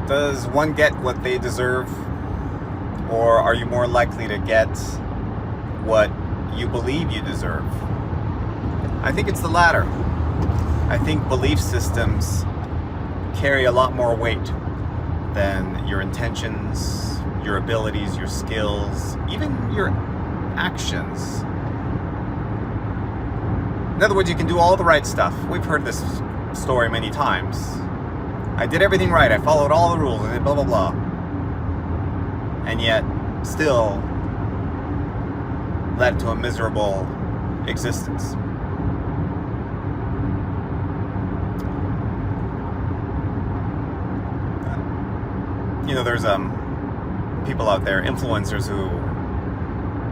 Does one get what they deserve, or are you more likely to get what you believe you deserve? I think it's the latter. I think belief systems carry a lot more weight than your intentions, your abilities, your skills, even your actions. In other words, you can do all the right stuff. We've heard this story many times. I did everything right. I followed all the rules and blah, blah, blah. And yet, still led to a miserable existence. There's people out there, influencers, who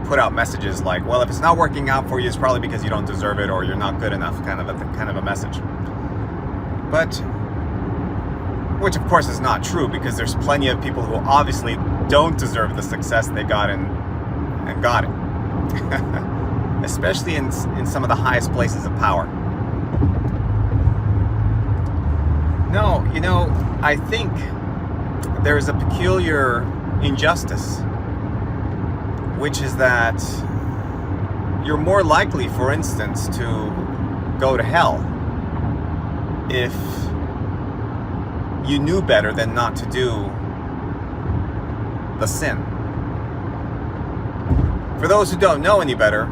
put out messages like, well, if it's not working out for you, it's probably because you don't deserve it or you're not good enough, kind of a message. But, which of course is not true, because there's plenty of people who obviously don't deserve the success they got and got it. Especially in some of the highest places of power. No, I think there is a peculiar injustice, which is that you're more likely, for instance, to go to hell if you knew better than not to do the sin. For those who don't know any better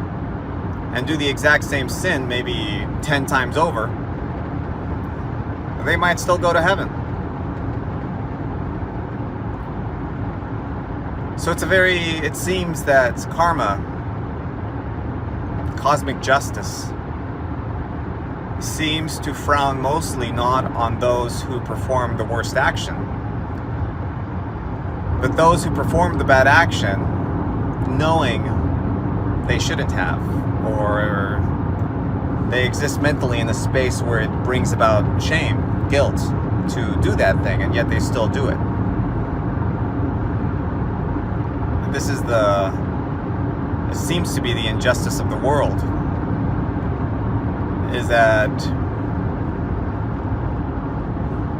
and do the exact same sin maybe 10 times over, they might still go to heaven. So it seems that karma, cosmic justice, seems to frown mostly not on those who perform the worst action, but those who perform the bad action knowing they shouldn't have, or they exist mentally in a space where it brings about shame, guilt to do that thing, and yet they still do it. This seems to be the injustice of the world, is that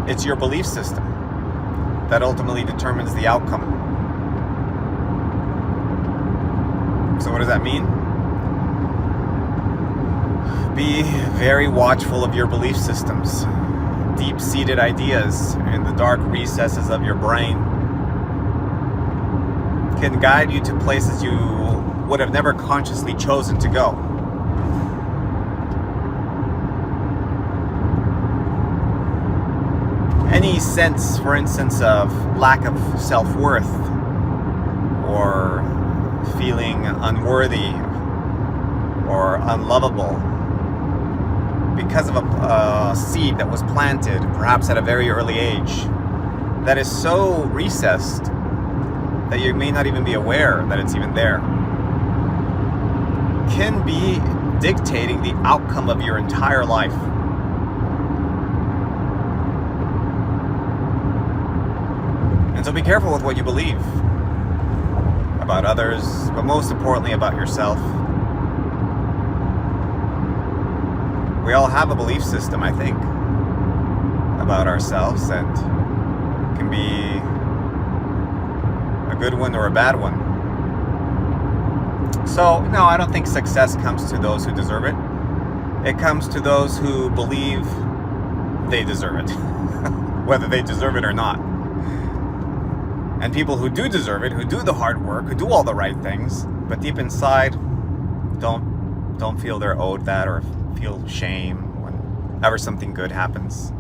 it's your belief system that ultimately determines the outcome. So what does that mean? Be very watchful of your belief systems. Deep-seated ideas in the dark recesses of your brain can guide you to places you would have never consciously chosen to go. Any sense, for instance, of lack of self-worth or feeling unworthy or unlovable because of a seed that was planted, perhaps at a very early age, that is so recessed that you may not even be aware that it's even there, can be dictating the outcome of your entire life. And so be careful with what you believe about others, but most importantly about yourself. We all have a belief system, I think, about ourselves, and it can be a good one or a bad one. So, no, I don't think success comes to those who deserve it. It comes to those who believe they deserve it, whether they deserve it or not. And people who do deserve it, who do the hard work, who do all the right things, but deep inside don't feel they're owed that, or feel shame whenever something good happens.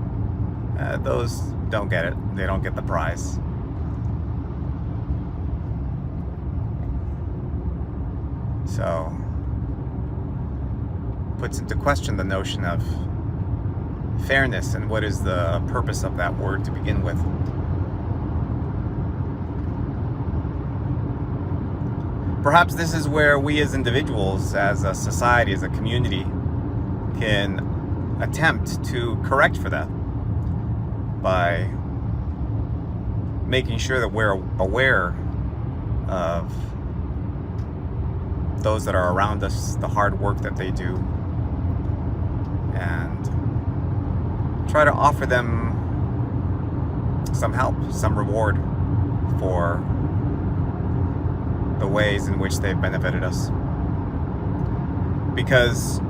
Those don't get it. They don't get the prize. So, puts into question the notion of fairness and what is the purpose of that word to begin with. Perhaps this is where we as individuals, as a society, as a community, can attempt to correct for that by making sure that we're aware of those that are around us, the hard work that they do, and try to offer them some help, some reward for the ways in which they've benefited us. Because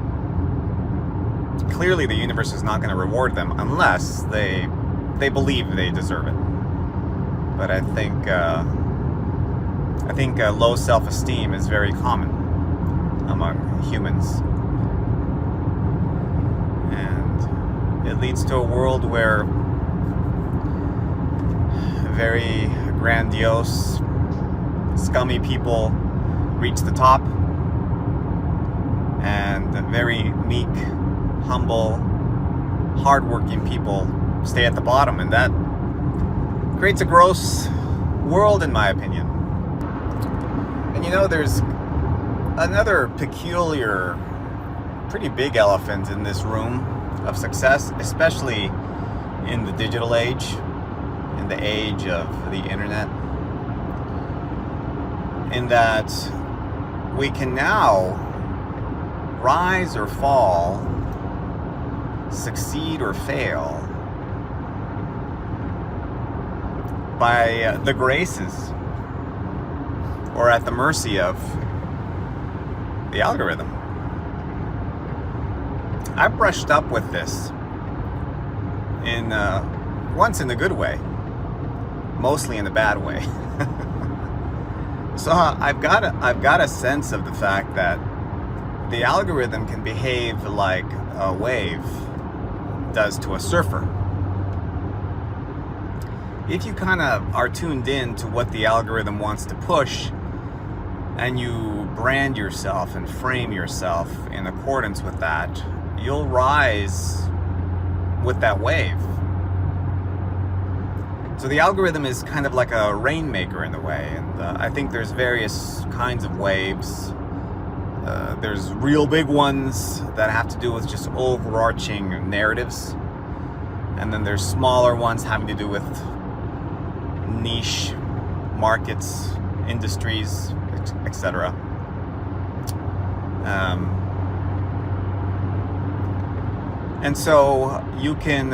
clearly the universe is not going to reward them unless they believe they deserve it. But I think low self-esteem is very common among humans, and it leads to a world where very grandiose, scummy people reach the top, and very meek, humble, hardworking people stay at the bottom, and that creates a gross world, in my opinion. And you know, there's another peculiar, pretty big elephant in this room of success, especially in the digital age, in the age of the internet, in that we can now rise or fall, succeed or fail by the graces or at the mercy of the algorithm. I brushed up with this in once in a good way, mostly in a bad way. So I've got a sense of the fact that the algorithm can behave like a wave does to a surfer. If you kind of are tuned in to what the algorithm wants to push, and you brand yourself and frame yourself in accordance with that, you'll rise with that wave. So the algorithm is kind of like a rainmaker in a way, and I think there's various kinds of waves. There's real big ones that have to do with just overarching narratives, and then there's smaller ones having to do with niche markets, industries, etc. And so you can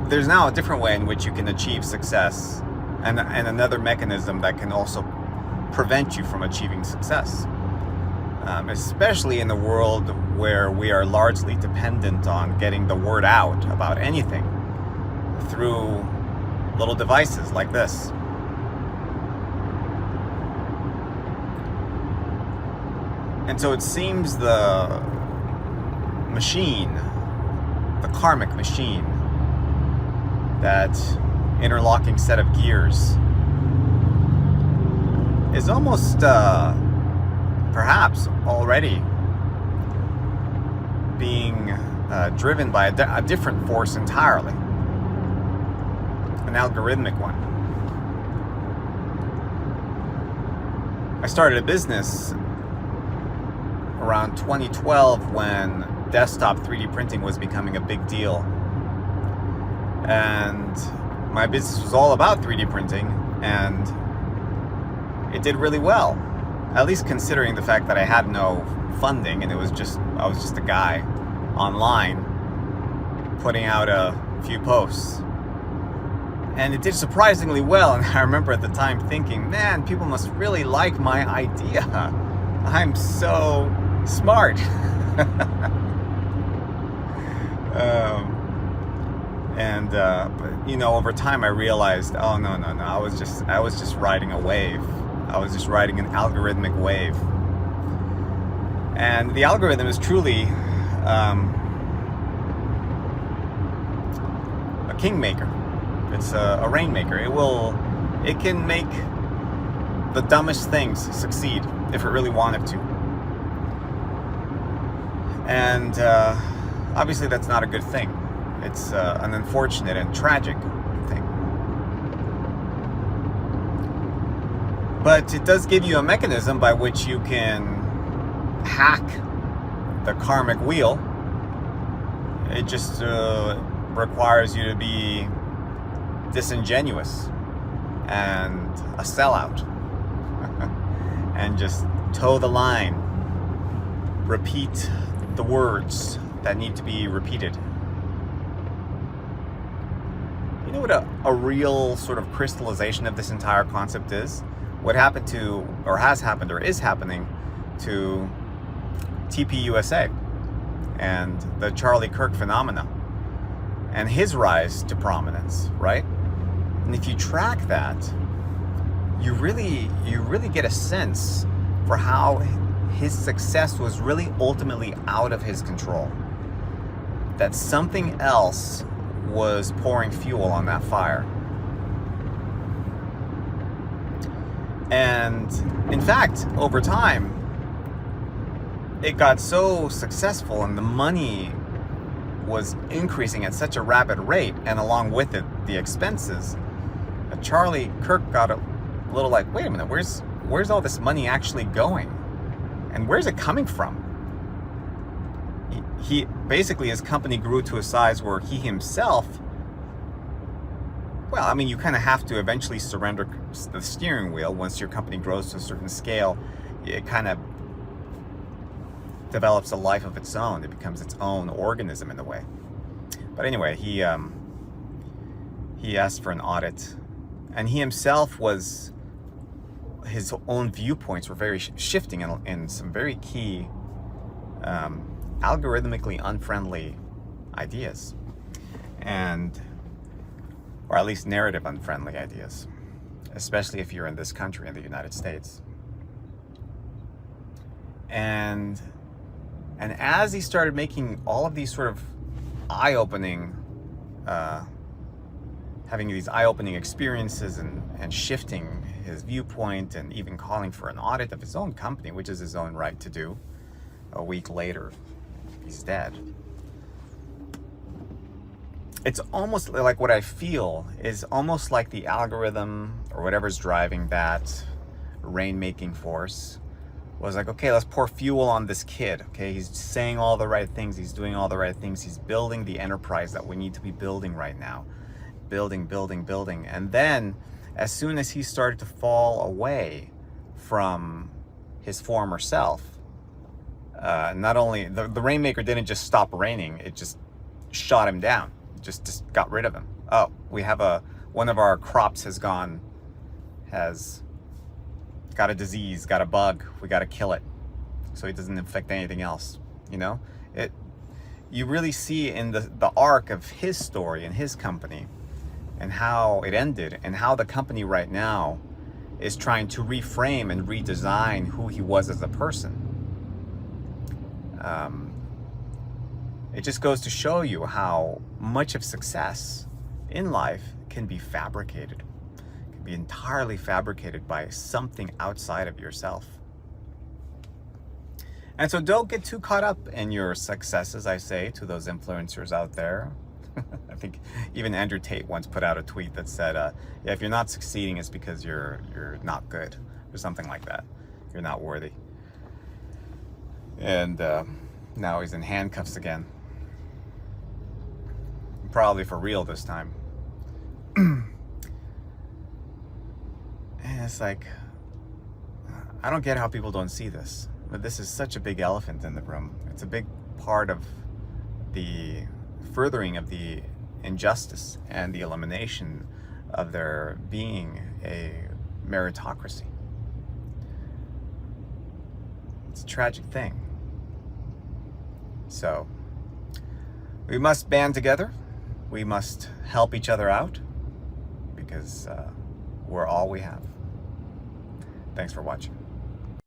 there's now a different way in which you can achieve success, and another mechanism that can also prevent you from achieving success, especially in the world where we are largely dependent on getting the word out about anything through little devices like this. And so it seems the machine, the karmic machine, that interlocking set of gears, is almost perhaps already being driven by a different force entirely, an algorithmic one. I started a business around 2012 when desktop 3D printing was becoming a big deal. And my business was all about 3D printing, and it did really well. At least considering the fact that I had no funding, and I was just a guy online putting out a few posts. And it did surprisingly well, and I remember at the time thinking, man, people must really like my idea. I'm so smart. But you know, over time I realized, oh no, I was just riding a wave. I was just riding an algorithmic wave. And the algorithm is truly a kingmaker. It's a rainmaker. It can make the dumbest things succeed if it really wanted to. And obviously that's not a good thing. It's an unfortunate and tragic thing. But it does give you a mechanism by which you can hack the karmic wheel. It just requires you to be disingenuous and a sellout and just toe the line. Repeat the words that need to be repeated. You know what a real sort of crystallization of this entire concept is? What happened to, or has happened, or is happening to TPUSA and the Charlie Kirk phenomena and his rise to prominence, right? And if you track that, you really get a sense for how his success was really ultimately out of his control. That something else was pouring fuel on that fire. And in fact, over time, it got so successful and the money was increasing at such a rapid rate, and along with it, the expenses, that Charlie Kirk got a little like, wait a minute, where's all this money actually going? And where's it coming from? He basically, his company grew to a size where he himself, well, I mean, you kind of have to eventually surrender the steering wheel. Once your company grows to a certain scale, it kind of develops a life of its own. It becomes its own organism in a way. But anyway, he asked for an audit, and he himself was, his own viewpoints were very shifting in some very key algorithmically unfriendly ideas, and or at least narrative unfriendly ideas, especially if you're in this country, in the United States. And as he started making all of these sort of eye-opening, having these eye-opening experiences and shifting his viewpoint and even calling for an audit of his own company, which is his own right to do, a week later, he's dead. It's almost like, what I feel is almost like the algorithm or whatever's driving that rain-making force was like, okay, let's pour fuel on this kid. Okay, he's saying all the right things, he's doing all the right things, he's building the enterprise that we need to be building right now. Building. And then, as soon as he started to fall away from his former self, not only, the rainmaker didn't just stop raining, it just shot him down. Just got rid of him. Oh, we have one of our crops has got a disease, got a bug, we got to kill it so it doesn't infect anything else. You know, you really see in the arc of his story and his company and how it ended, and how the company right now is trying to reframe and redesign who he was as a person. It just goes to show you how much of success in life can be fabricated, can be entirely fabricated by something outside of yourself. And so don't get too caught up in your successes, I say to those influencers out there. I think even Andrew Tate once put out a tweet that said, yeah, if you're not succeeding, it's because you're not good, or something like that. You're not worthy. And now he's in handcuffs again. Probably for real this time. And it's like, I don't get how people don't see this. But this is such a big elephant in the room. It's a big part of the furthering of the injustice and the elimination of there being a meritocracy. It's a tragic thing. So, we must band together. We must help each other out, because we're all we have. Thanks for watching.